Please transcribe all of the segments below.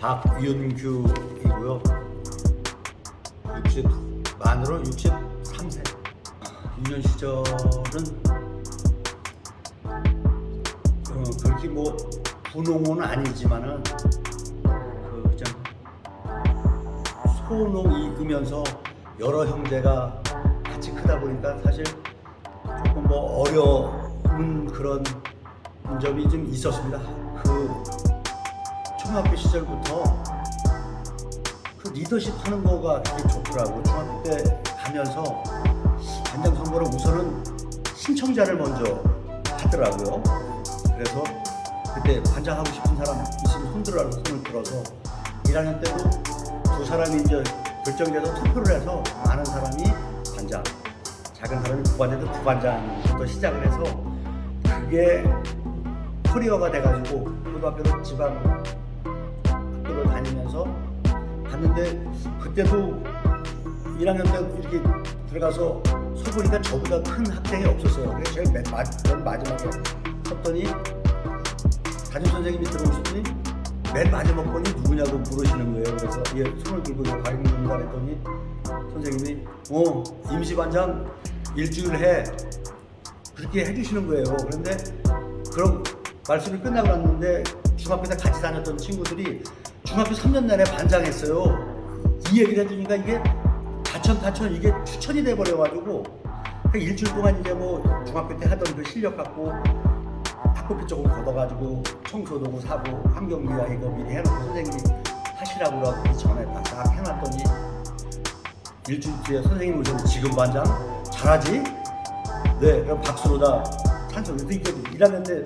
박윤규이고요. 만으로 63세. 유년 시절은 그렇게 뭐 분홍은 아니지만은 그좀 소농 이으면서 여러 형제가 같이 크다 보니까 사실 조금 뭐 어려운 그런 점이 좀 있었습니다. 그 초등학교 시절부터 그 리더십 하는 거가 되게 좋더라고요. 중학교 때 가면서 반장 선거를 우선은 신청자를 먼저 하더라고요. 그래서 그때 반장하고 싶은 사람 있으면 손들어라고 손을 들어서 1학년 때도 두 사람이 이제 결정돼서 투표를 해서 많은 사람이 반장, 작은 사람이 부반장도 부반장부터 시작을 해서 그게 커리어가 돼가지고 고등학교도 지방 학교를 다니면서 갔는데 그때도 1학년 때 이렇게 들어가서 서보니까 저보다 큰 학생이 없었어요. 그래서 제일 맨 마지막에 섰더니 담임선생님이 들어오셨더니 맨 마지막 번이 누구냐고 물으시는 거예요. 그래서 손을 들고 발음입니다 했더니 선생님이 임시반장 일주일 해 그렇게 해주시는 거예요. 그런데 그럼 말씀이 끝나고 났는데 중학교 때 같이 다녔던 친구들이 중학교 3년 내내 반장했어요. 이 얘기를 해주니까 이게 다천 이게 추천이 돼버려가지고 일주일 동안 이제 뭐 중학교 때 하던 그 실력 갖고 학급비 조금 걷어가지고 청소도구 사고 환경미화 이거 미리 해놓고 선생님이 하시라고 그러기 전에 딱 해놨더니 일주일 뒤에 선생님 오셔서 지금 반장 잘하지? 네 그럼 박수로 다 찬성해서 이게 1학년 때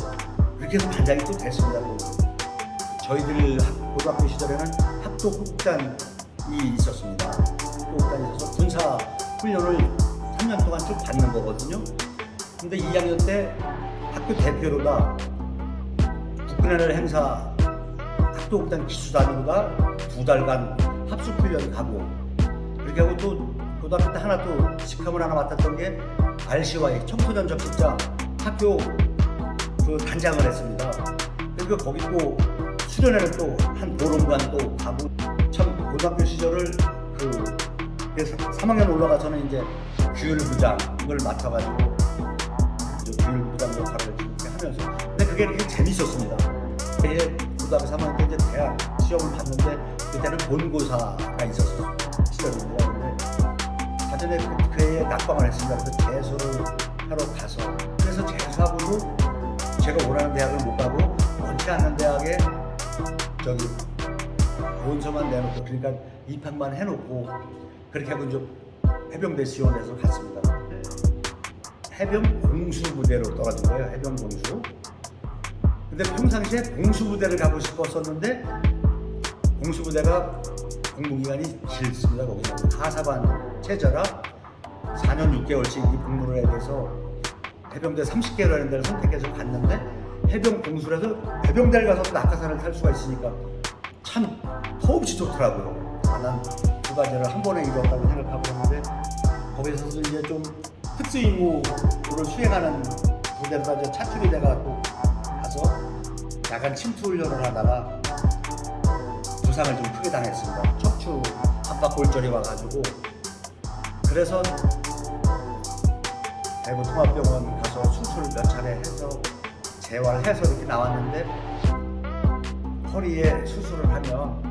그렇게 해서 반장이 또 됐습니다. 저희들 고등학교 시절에는 학도국단이 있었습니다. 학도국단이 있어서 군사 훈련을 3년 동안 쭉 받는 거거든요. 근데 2학년 때 학교 대표로다 국군의 행사 학도국단 기수단으로다 2달간 합숙훈련 가고 그렇게 하고 또 고등학교 때 하나 또 직함을 하나 맡았던 게 RCY 청소년 적십자 학교 그 단장을 했습니다. 그러니까 거기 또 수련회를 또 한 보름간 또 가고 참 고등학교 시절을 그 3학년 올라가서는 이제 규율부장을 맡아가지고 규율부장 역할을 이렇게 하면서 근데 그게 되게 재밌었습니다. 고등학교 3학년 때 이제 대학 시험을 봤는데 그때는 본고사가 있었어요. 시절입니다. 근데 사전에 그 해에 낙방을 했습니다. 그래서 재수를 하러 가서 그래서 재수하고도 제가 원하는 대학을 못 가고 원치 않는 대학에 저기 원서만 내놓고 그러니까 입학만 해놓고 그렇게 하고 이제 해병대 지원해서 갔습니다. 해병 공수부대로 떨어진 거예요. 해병 공수. 근데 평상시에 공수부대를 가고 싶었었는데 공수부대가 공부기간이 길습니다. 거기서 하사관 체제라 4년 6개월씩 이 복무를 해야 돼서 해병대 30개라는 데를 선택해서 갔는데 해병 공수라서 해병대를 가서 낙하산을 탈 수가 있으니까 참 더없이 좋더라고요. 난 두 가지를 한 번에 이뤘다고 생각하고 있는데 거기서 이제 좀 특수 임무를 수행하는 부대로다 이제 차출이 돼가지고 가서 약간 침투 훈련을 하다가 부상을 좀 크게 당했습니다. 척추 압박골절이 와가지고 그래서 대구 통합병원 가서 수술 몇 차례 해서 재활해서 이렇게 나왔는데 허리에 수술을 하면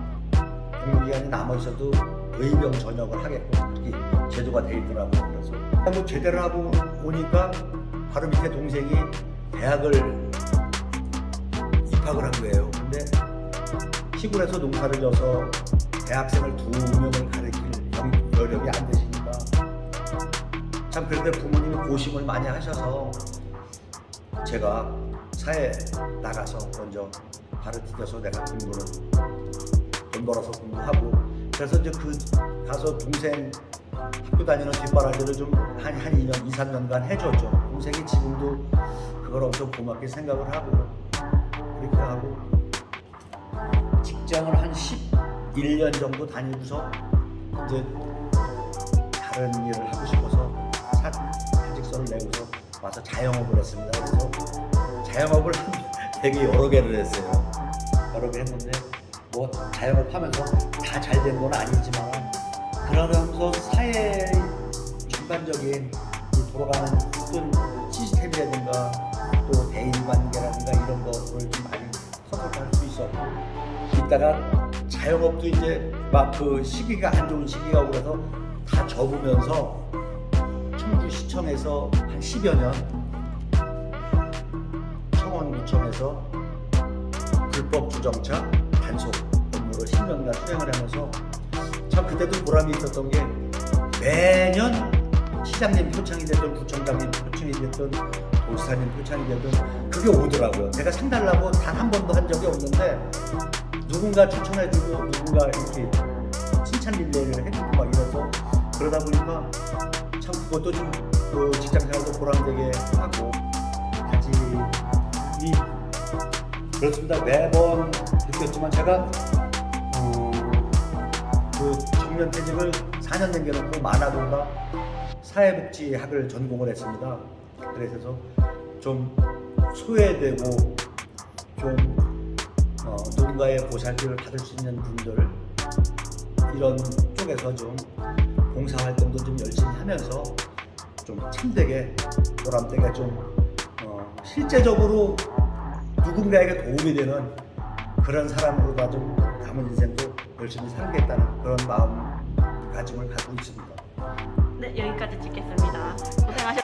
복무기간이 남아있어도 의병 전역을 하게끔 그렇게 제도가 돼 있더라고요. 그래서 뭐 제대를 하고 오니까 바로 밑에 동생이 대학을 입학을 한 거예요. 근데 시골에서 농사를 져서 대학생을 2명을 가르칠 여력이 안 되시니까 참 그런데 부모님이 고심을 많이 하셔서 제가 사회 나가서 먼저 발을 디뎌서 내가 공부를 돈 벌어서 공부하고 그래서 이제 그 가서 동생 학교 다니는 뒷바라지를 좀 한 2년, 2, 3년간 해줬죠. 동생이 지금도 그걸 엄청 고맙게 생각을 하고 그렇게 하고 직장을 한 11년 정도 다니고서 이제 다른 일을 하고 싶어서 사직서를 내고서 와서 자영업을 했습니다. 그래서 자영업을 되게 여러 개를 했어요. 여러 개 했는데 뭐 자영업하면서 다 잘 된 건 아니지만 그러면서 사회 전반적인 이 돌아가는 어떤 시스템이라든가 또 대인 관계라든가 이런 거를 좀 많이 컨트롤할 수 있었고 이따가 자영업도 이제 막 그 시기가 안 좋은 시기가 오고 그래서 다 접으면서 청주시청에서 한 10여 년 청원구청에서 불법 주정차 단속 업무를 10년간 수행을 하면서 참 그때도 보람이 있었던 게 매년 시장님 표창이 됐든 구청장님 표창이 됐든 도지사님 표창이 됐든 그게 오더라고요. 제가 상달라고 단 한 번도 한 적이 없는데 누군가 추천해주고 누군가 이렇게 칭찬 릴레이를 해주고 막 이래서 그러다 보니까 참 그것도 좀 그 직장생활도 보람되게 하고 같이 그렇습니다. 매번 느꼈지만 제가 그 정년퇴직을 4년 남겨놓고 만화동과 사회복지학을 전공을 했습니다. 그래서 좀 소외되고 좀 누군가의 보살피를 받을 수 있는 분들 이런 쪽에서 좀 봉사활동도 좀 열심히 하면서 좀 참되게 보람되게 좀 실제적으로 누군가에게 도움이 되는 그런 사람으로다 좀 남은 인생도 열심히 살겠다는 그런 마음가짐을 갖고 있습니다. 네, 여기까지 찍겠습니다. 고생하셨습니다.